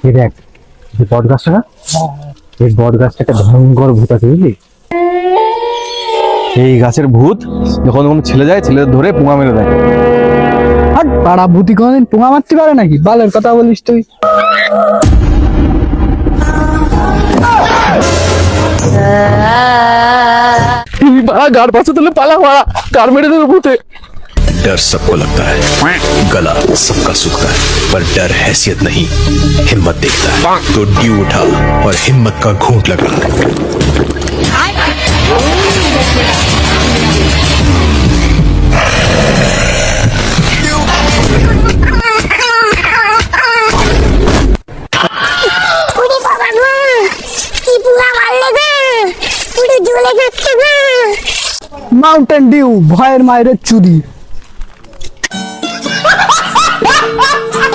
এই দেখ, যে বট গাছটা না, এই বট গাছটা একটা ভয়ঙ্কর ভূত আছে, বুঝলি? এই গাছের ভূত যখন কোনো ছেলে যায়, ছেলেদের ধরে পুঙা মেরে দেয়। আর পাড়া ভূতি কোনদিন পোঙা মারতে পারে নাকি? বালের কথা বলিস তুই। পালা গাড় পাশে তুলে পালা মারা, গাড় মেরে দেবে ভূতে। डर सबको लगता है, गला सबका सूखता है, पर डर हैसियत नहीं, हिम्मत देखता है। तो ड्यू उठा और हिम्मत का घूंट लगा। ওরে বাবা গো, কি পুরা মারলে গো, পুরো জ্বলে যাচ্ছে গো। মাউন্টেন ডিউ ভয়ের মায়ের চুরি।